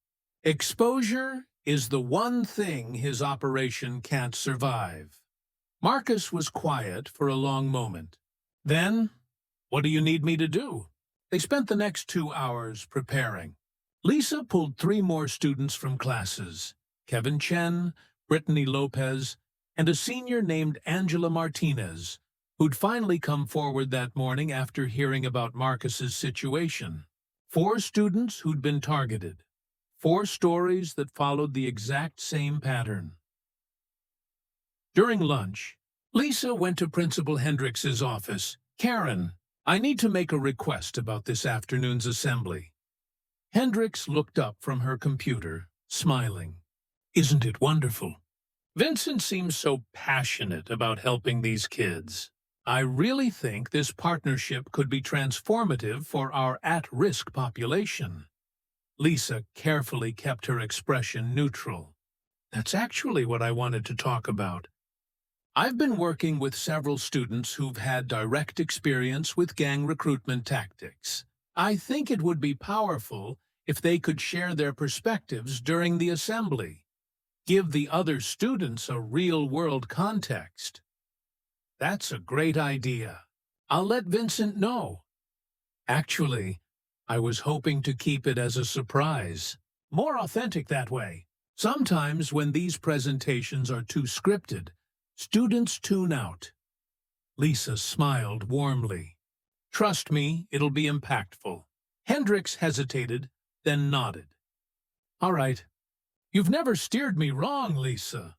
Exposure is the one thing his operation can't survive." Marcus was quiet for a long moment. Then, "What do you need me to do?" They spent the next 2 hours preparing. Lisa pulled 3 more students from classes: Kevin Chen, Brittany Lopez, and a senior named Angela Martinez, who'd finally come forward that morning after hearing about Marcus's situation. 4 students who'd been targeted. 4 stories that followed the exact same pattern. During lunch, Lisa went to Principal Hendricks's office. "Karen, I need to make a request about this afternoon's assembly." Hendricks looked up from her computer, smiling. "Isn't it wonderful? Vincent seems so passionate about helping these kids. I really think this partnership could be transformative for our at-risk population." Lisa carefully kept her expression neutral. "That's actually what I wanted to talk about. I've been working with several students who've had direct experience with gang recruitment tactics. I think it would be powerful if they could share their perspectives during the assembly. Give the other students a real-world context." "That's a great idea. I'll let Vincent know." "Actually, I was hoping to keep it as a surprise. More authentic that way. Sometimes when these presentations are too scripted, students tune out." Lisa smiled warmly. "Trust me, it'll be impactful." Hendricks hesitated, then nodded. "All right. You've never steered me wrong, Lisa."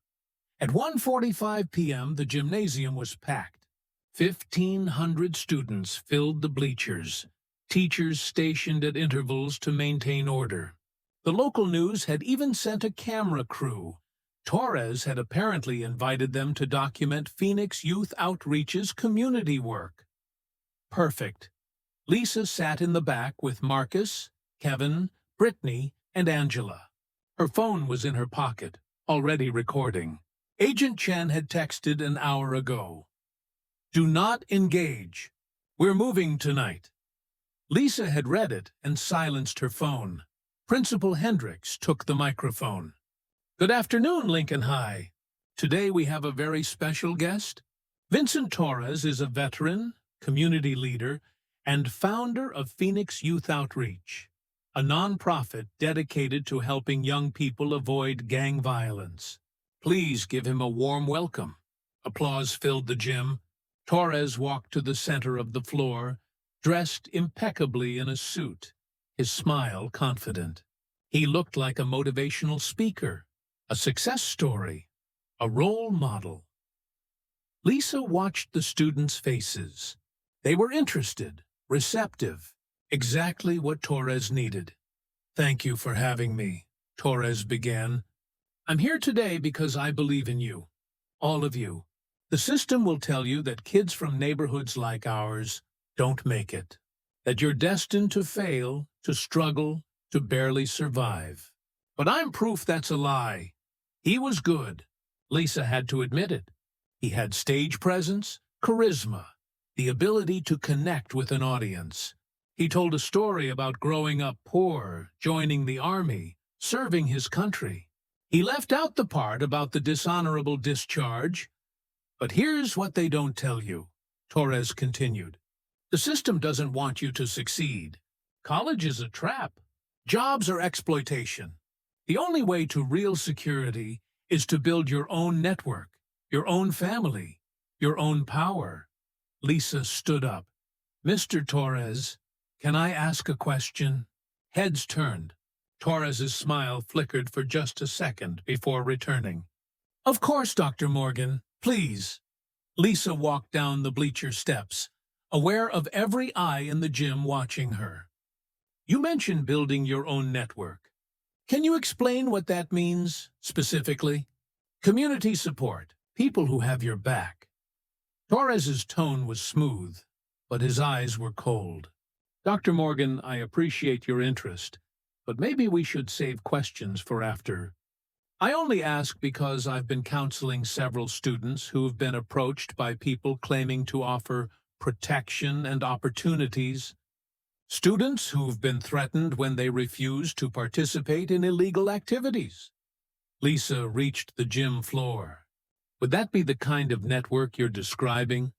At 1:45 p.m., the gymnasium was packed. 1,500 students filled the bleachers, teachers stationed at intervals to maintain order. The local news had even sent a camera crew. Torres had apparently invited them to document Phoenix Youth Outreach's community work. Perfect. Lisa sat in the back with Marcus, Kevin, Brittany, and Angela. Her phone was in her pocket, already recording. Agent Chen had texted an hour ago. "Do not engage. We're moving tonight." Lisa had read it and silenced her phone. Principal Hendricks took the microphone. "Good afternoon, Lincoln High. Today we have a very special guest. Vincent Torres is a veteran, community leader, and founder of Phoenix Youth Outreach, a nonprofit dedicated to helping young people avoid gang violence. Please give him a warm welcome." Applause filled the gym. Torres walked to the center of the floor, dressed impeccably in a suit, his smile confident. He looked like a motivational speaker, a success story, a role model. Lisa watched the students' faces. They were interested, receptive, exactly what Torres needed. "Thank you for having me," Torres began. "I'm here today because I believe in you, all of you. The system will tell you that kids from neighborhoods like ours don't make it, that you're destined to fail, to struggle, to barely survive. But I'm proof that's a lie. He was good." Lisa had to admit it. He had stage presence, charisma, the ability to connect with an audience. He told a story about growing up poor, joining the Army, serving his country. He left out the part about the dishonorable discharge. "But here's what they don't tell you," Torres continued. "The system doesn't want you to succeed. College is a trap. Jobs are exploitation. The only way to real security is to build your own network, your own family, your own power." Lisa stood up. "Mr. Torres, can I ask a question?" Heads turned. Torres's smile flickered for just a second before returning. "Of course, Dr. Morgan, please." Lisa walked down the bleacher steps, aware of every eye in the gym watching her. "You mentioned building your own network. Can you explain what that means, specifically?" "Community support, people who have your back." Torres's tone was smooth, but his eyes were cold. Dr. Morgan, I appreciate your interest, but maybe we should save questions for after. I only ask because I've been counseling several students who have been approached by people claiming to offer protection and opportunities. Students who've been threatened when they refuse to participate in illegal activities. Lisa reached the gym floor. Would that be the kind of network you're describing?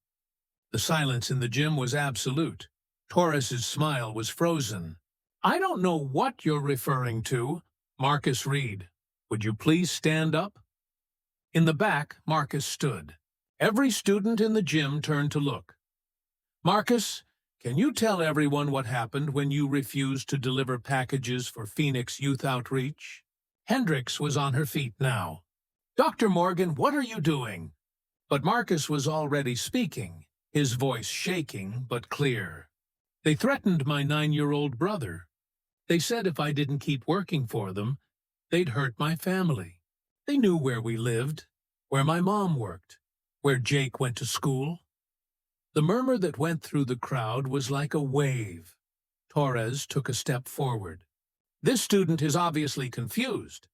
The silence in the gym was absolute. Torres's smile was frozen. I don't know what you're referring to. Marcus Reed, would you please stand up? In the back, Marcus stood. Every student in the gym turned to look. Marcus, can you tell everyone what happened when you refused to deliver packages for Phoenix Youth Outreach? Hendricks was on her feet now. Dr. Morgan, what are you doing? But Marcus was already speaking, his voice shaking but clear. They threatened my 9-year-old brother. They said if I didn't keep working for them, they'd hurt my family. They knew where we lived, where my mom worked, where Jake went to school. The murmur that went through the crowd was like a wave. Torres took a step forward. This student is obviously confused.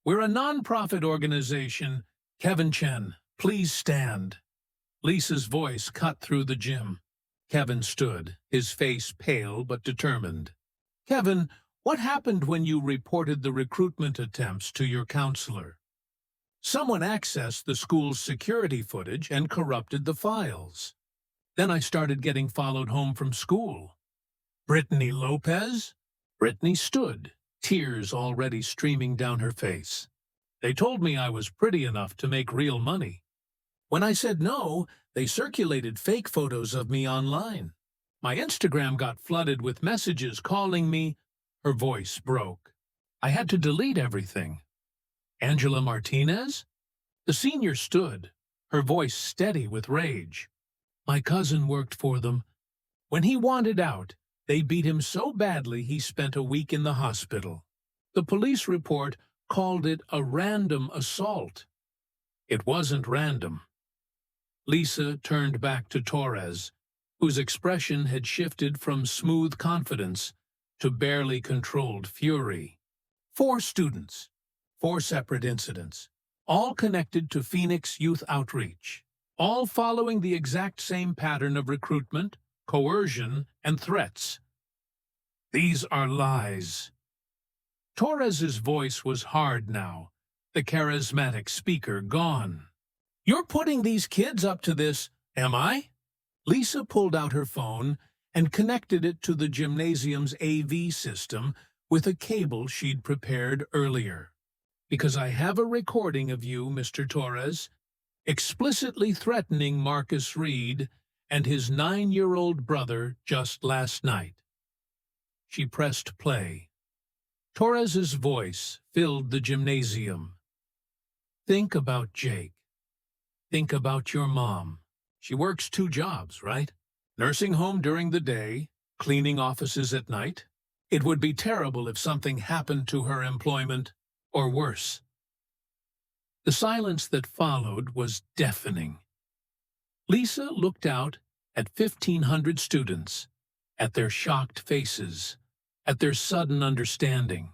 We're a non-profit organization. Kevin Chen, please stand. Lisa's voice cut through the gym. Kevin stood, his face pale but determined. Kevin, what happened when you reported the recruitment attempts to your counselor? Someone accessed the school's security footage and corrupted the files. Then I started getting followed home from school. Brittany Lopez? Brittany stood, tears already streaming down her face. They told me I was pretty enough to make real money. When I said no, they circulated fake photos of me online. My Instagram got flooded with messages calling me. Her voice broke. I had to delete everything. Angela Martinez? The senior stood, her voice steady with rage. My cousin worked for them. When he wanted out, they beat him so badly he spent a week in the hospital. The police report called it a random assault. It wasn't random. Lisa turned back to Torres, whose expression had shifted from smooth confidence to barely controlled fury. 4 students, 4 separate incidents, all connected to Phoenix Youth Outreach, all following the exact same pattern of recruitment, coercion, and threats. These are lies. Torres's voice was hard now, the charismatic speaker gone. You're putting these kids up to this, am I? Lisa pulled out her phone and connected it to the gymnasium's AV system with a cable she'd prepared earlier. Because I have a recording of you, Mr. Torres, explicitly threatening Marcus Reed and his 9-year-old brother just last night. She pressed play. Torres's voice filled the gymnasium. Think about Jake. Think about your mom. She works 2 jobs, right? Nursing home during the day, cleaning offices at night. It would be terrible if something happened to her employment, or worse. The silence that followed was deafening. Lisa looked out at 1,500 students, at their shocked faces, at their sudden understanding.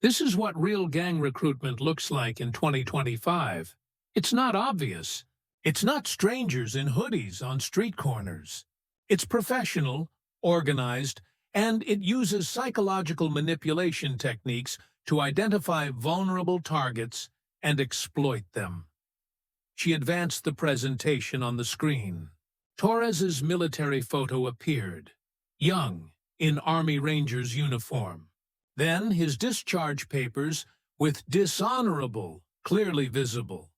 This is what real gang recruitment looks like in 2025. It's not obvious. It's not strangers in hoodies on street corners. It's professional, organized, and it uses psychological manipulation techniques to identify vulnerable targets and exploit them. She advanced the presentation on the screen. Torres's military photo appeared, young, in Army Ranger's uniform. Then his discharge papers with dishonorable clearly visible.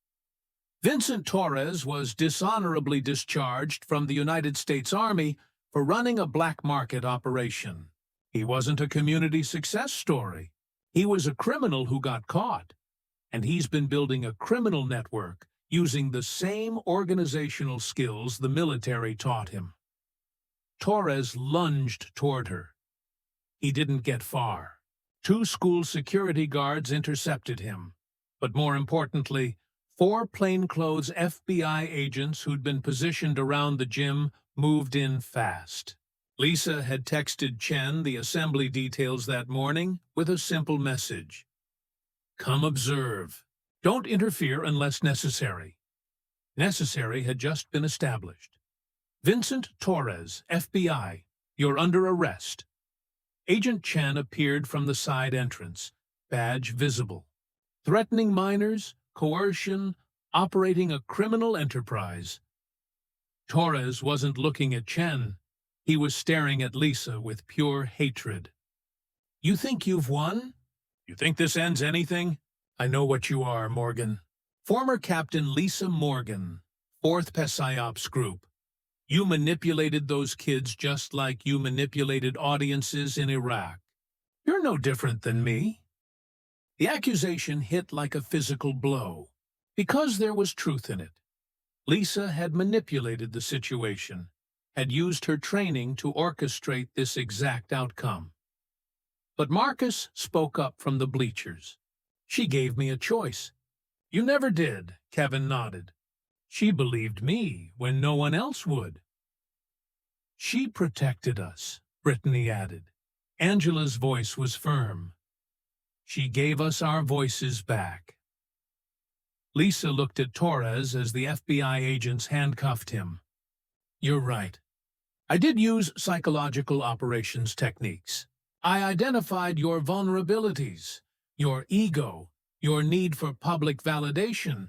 Vincent Torres was dishonorably discharged from the United States Army for running a black market operation. He wasn't a community success story. He was a criminal who got caught, and he's been building a criminal network using the same organizational skills the military taught him. Torres lunged toward her. He didn't get far. 2 school security guards intercepted him, but more importantly, 4 plainclothes FBI agents who'd been positioned around the gym moved in fast. Lisa had texted Chen the assembly details that morning with a simple message. Come observe. Don't interfere unless necessary. Necessary had just been established. Vincent Torres, FBI, you're under arrest. Agent Chen appeared from the side entrance, badge visible. Threatening minors, coercion, operating a criminal enterprise. Torres wasn't looking at Chen. He was staring at Lisa with pure hatred. You think you've won? You think this ends anything? I know what you are, Morgan. Former Captain Lisa Morgan, 4th PSYOPS Group. You manipulated those kids just like you manipulated audiences in Iraq. You're no different than me. The accusation hit like a physical blow, because there was truth in it. Lisa had manipulated the situation, had used her training to orchestrate this exact outcome. But Marcus spoke up from the bleachers. She gave me a choice. You never did, Kevin nodded. She believed me when no one else would. She protected us, Brittany added. Angela's voice was firm. She gave us our voices back. Lisa looked at Torres as the FBI agents handcuffed him. You're right. I did use psychological operations techniques. I identified your vulnerabilities, your ego, your need for public validation,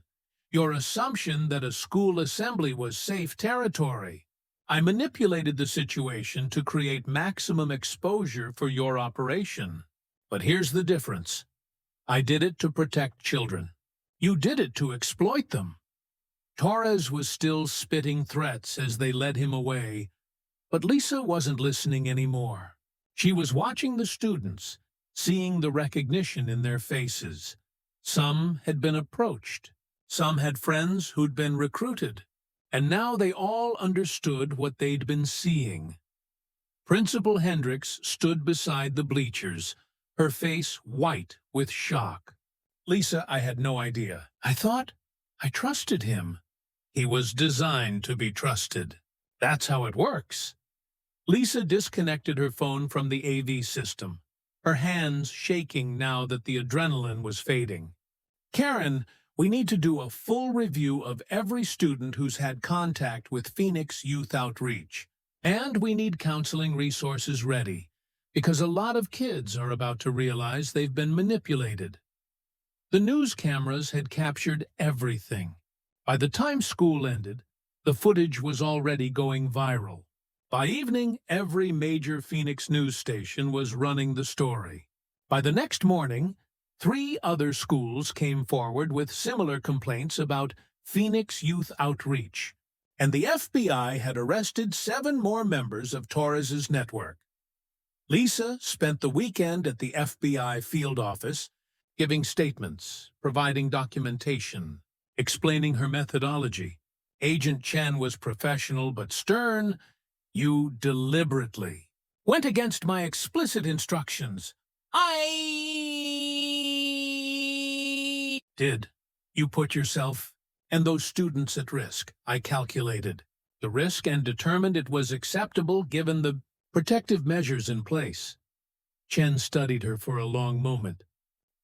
your assumption that a school assembly was safe territory. I manipulated the situation to create maximum exposure for your operation. But here's the difference. I did it to protect children. You did it to exploit them. Torres was still spitting threats as they led him away, but Lisa wasn't listening anymore. She was watching the students, seeing the recognition in their faces. Some had been approached. Some had friends who'd been recruited. And now they all understood what they'd been seeing. Principal Hendricks stood beside the bleachers, her face white with shock. Lisa, I had no idea. I trusted him. He was designed to be trusted. That's how it works. Lisa disconnected her phone from the AV system, her hands shaking now that the adrenaline was fading. Karen, we need to do a full review of every student who's had contact with Phoenix Youth Outreach. And we need counseling resources ready, because a lot of kids are about to realize they've been manipulated. The news cameras had captured everything. By the time school ended, the footage was already going viral. By evening, every major Phoenix news station was running the story. By the next morning, 3 other schools came forward with similar complaints about Phoenix Youth Outreach, and the FBI had arrested 7 more members of Torres's network. Lisa spent the weekend at the FBI field office, giving statements, providing documentation, explaining her methodology. Agent Chen was professional but stern. You deliberately went against my explicit instructions. I did. You put yourself and those students at risk. I calculated the risk and determined it was acceptable given the protective measures in place. Chen studied her for a long moment.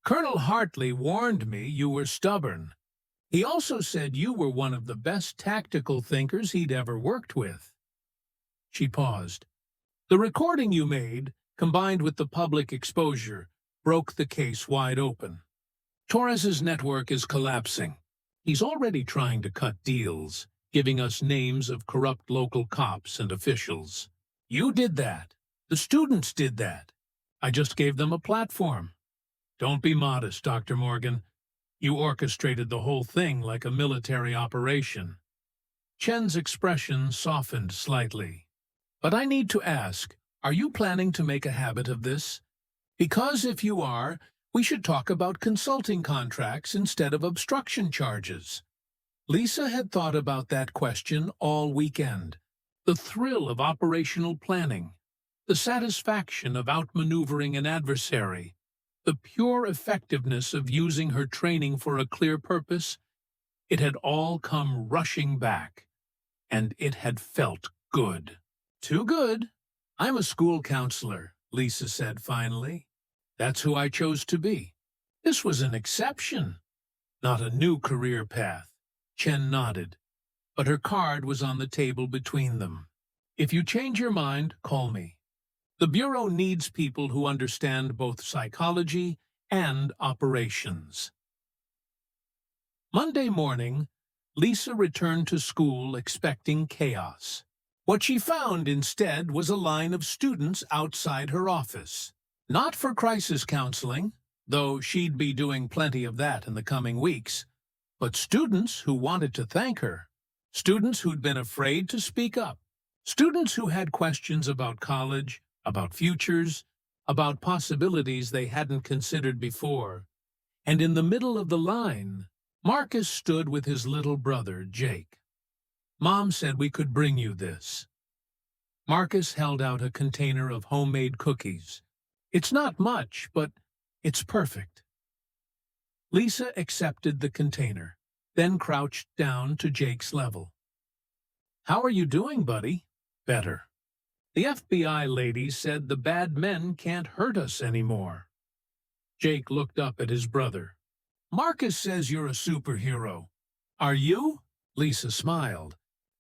Colonel Hartley warned me you were stubborn. He also said you were one of the best tactical thinkers he'd ever worked with. She paused. The recording you made, combined with the public exposure, broke the case wide open. Torres's network is collapsing. He's already trying to cut deals, giving us names of corrupt local cops and officials. You did that. The students did that. I just gave them a platform. Don't be modest, Dr. Morgan. You orchestrated the whole thing like a military operation. Chen's expression softened slightly. But I need to ask, are you planning to make a habit of this? Because if you are, we should talk about consulting contracts instead of obstruction charges. Lisa had thought about that question all weekend. The thrill of operational planning, the satisfaction of outmaneuvering an adversary, the pure effectiveness of using her training for a clear purpose, it had all come rushing back, and it had felt good. Too good. I'm a school counselor, Lisa said finally. That's who I chose to be. This was an exception, not a new career path. Chen nodded, but her card was on the table between them. If you change your mind, call me. The Bureau needs people who understand both psychology and operations. Monday morning, Lisa returned to school expecting chaos. What she found instead was a line of students outside her office. Not for crisis counseling, though she'd be doing plenty of that in the coming weeks, but students who wanted to thank her, students who'd been afraid to speak up, students who had questions about college, about futures, about possibilities they hadn't considered before. And in the middle of the line, Marcus stood with his little brother, Jake. Mom said we could bring you this. Marcus held out a container of homemade cookies. It's not much, but it's perfect. Lisa accepted the container, then crouched down to Jake's level. How are you doing, buddy? Better. The FBI lady said the bad men can't hurt us anymore. Jake looked up at his brother. Marcus says you're a superhero. Are you? Lisa smiled.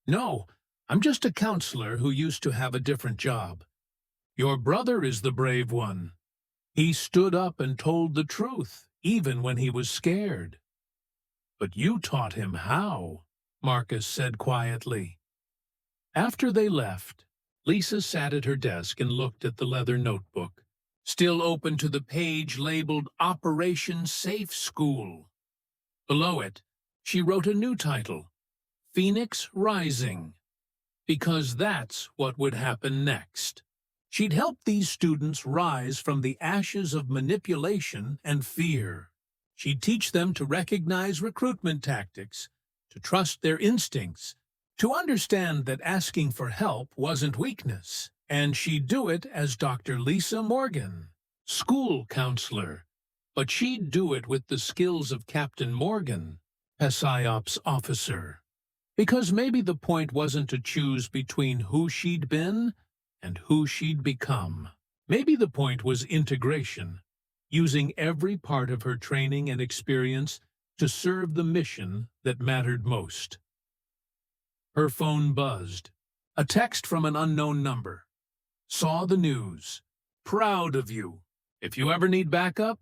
No, I'm just a counselor who used to have a different job. Your brother is the brave one. He stood up and told the truth, even when he was scared. But you taught him how, Marcus said quietly. After they left, Lisa sat at her desk and looked at the leather notebook, still open to the page labeled Operation Safe School. Below it, she wrote a new title, Phoenix Rising, because that's what would happen next. She'd help these students rise from the ashes of manipulation and fear. She'd teach them to recognize recruitment tactics, to trust their instincts, to understand that asking for help wasn't weakness, and she'd do it as Dr. Lisa Morgan, school counselor. But she'd do it with the skills of Captain Morgan, PSYOPS officer. Because maybe the point wasn't to choose between who she'd been and who she'd become. Maybe the point was integration, using every part of her training and experience to serve the mission that mattered most. Her phone buzzed. A text from an unknown number. Saw the news. Proud of you. If you ever need backup,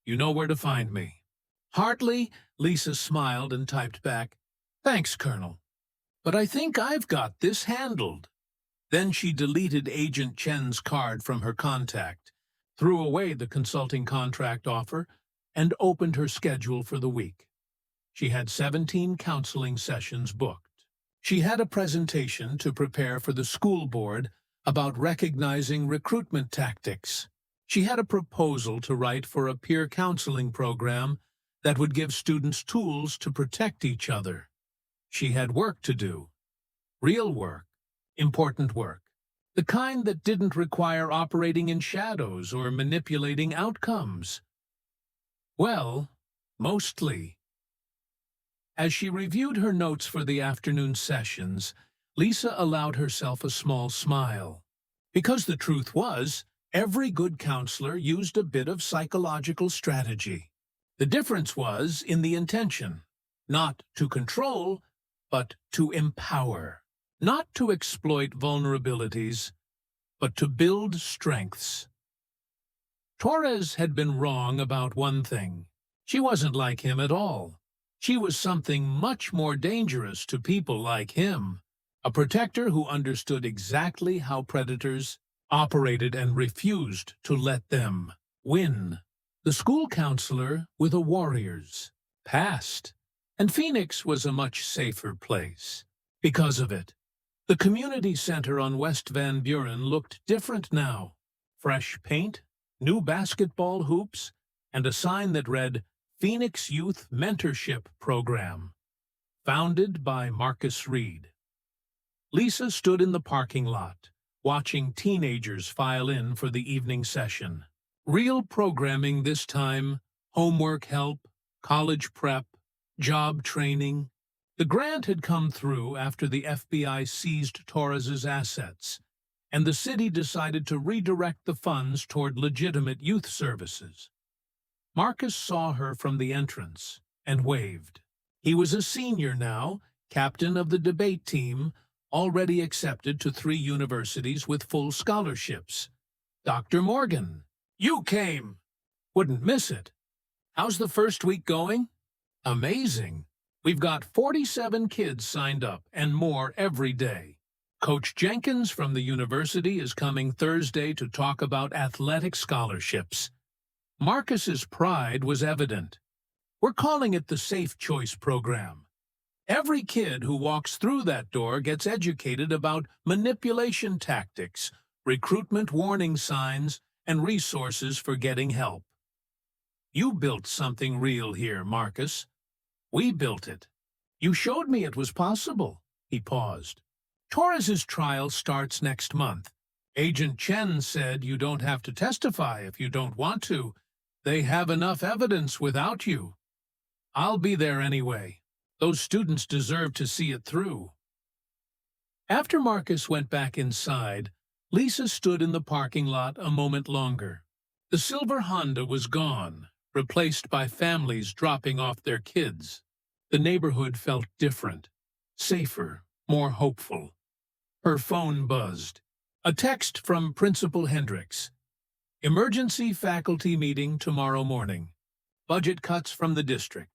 you know where to find me. Heartily, Lisa smiled and typed back, Thanks, Colonel. But I think I've got this handled. Then she deleted Agent Chen's card from her contact, threw away the consulting contract offer, and opened her schedule for the week. She had 17 counseling sessions booked. She had a presentation to prepare for the school board about recognizing recruitment tactics. She had a proposal to write for a peer counseling program that would give students tools to protect each other. She had work to do. Real work. Important work. The kind that didn't require operating in shadows or manipulating outcomes. Well, mostly. As she reviewed her notes for the afternoon sessions, Lisa allowed herself a small smile. Because the truth was, every good counselor used a bit of psychological strategy. The difference was in the intention, not to control, but to empower. Not to exploit vulnerabilities, but to build strengths. Torres had been wrong about one thing. She wasn't like him at all. She was something much more dangerous to people like him, a protector who understood exactly how predators operated and refused to let them win. The school counselor with a warrior's past, and Phoenix was a much safer place because of it. The community center on West Van Buren looked different now. Fresh paint, new basketball hoops, and a sign that read, Phoenix Youth Mentorship Program, founded by Marcus Reed. Lisa stood in the parking lot, watching teenagers file in for the evening session. Real programming this time, homework help, college prep, job training. The grant had come through after the FBI seized Torres's assets, and the city decided to redirect the funds toward legitimate youth services. Marcus saw her from the entrance and waved. He was a senior now, captain of the debate team, already accepted to 3 universities with full scholarships. Dr. Morgan, you came! Wouldn't miss it. How's the first week going? Amazing. We've got 47 kids signed up and more every day. Coach Jenkins from the university is coming Thursday to talk about athletic scholarships. Marcus's pride was evident. We're calling it the Safe Choice Program. Every kid who walks through that door gets educated about manipulation tactics, recruitment warning signs, and resources for getting help. You built something real here, Marcus. We built it. You showed me it was possible. He paused. Torres's trial starts next month. Agent Chen said you don't have to testify if you don't want to. They have enough evidence without you. I'll be there anyway. Those students deserve to see it through. After Marcus went back inside, Lisa stood in the parking lot a moment longer. The silver Honda was gone, replaced by families dropping off their kids. The neighborhood felt different, safer, more hopeful. Her phone buzzed. A text from Principal Hendricks. Emergency faculty meeting tomorrow morning. Budget cuts from the district.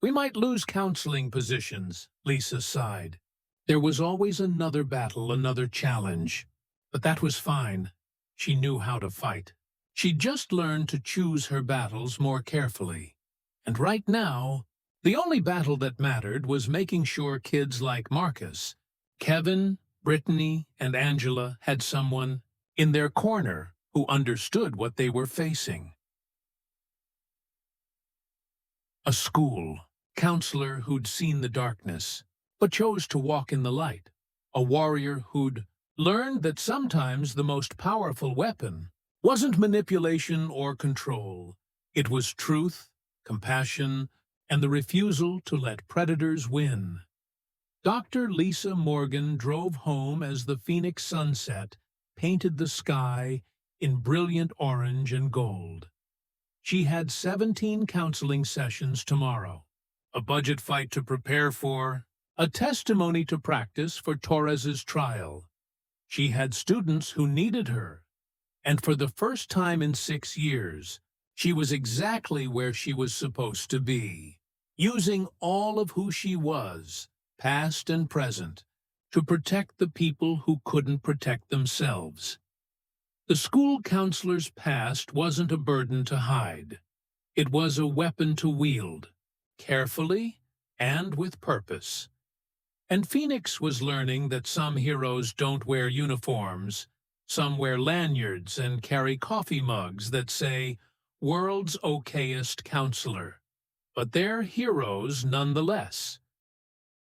We might lose counseling positions, Lisa sighed. There was always another battle, another challenge. But that was fine. She knew how to fight. She'd just learned to choose her battles more carefully. And right now, the only battle that mattered was making sure kids like Marcus, Kevin, Brittany, and Angela had someone in their corner who understood what they were facing. A school counselor who'd seen the darkness, but chose to walk in the light. A warrior who'd learned that sometimes the most powerful weapon wasn't manipulation or control. It was truth, compassion, and the refusal to let predators win. Dr. Lisa Morgan drove home as the Phoenix sunset painted the sky in brilliant orange and gold. She had 17 counseling sessions tomorrow, a budget fight to prepare for, a testimony to practice for Torres's trial. She had students who needed her, and for the first time in 6 years, she was exactly where she was supposed to be, using all of who she was, past and present, to protect the people who couldn't protect themselves. The school counselor's past wasn't a burden to hide. It was a weapon to wield, carefully and with purpose. And Phoenix was learning that some heroes don't wear uniforms, some wear lanyards and carry coffee mugs that say, "World's okayest counselor." But they're heroes nonetheless.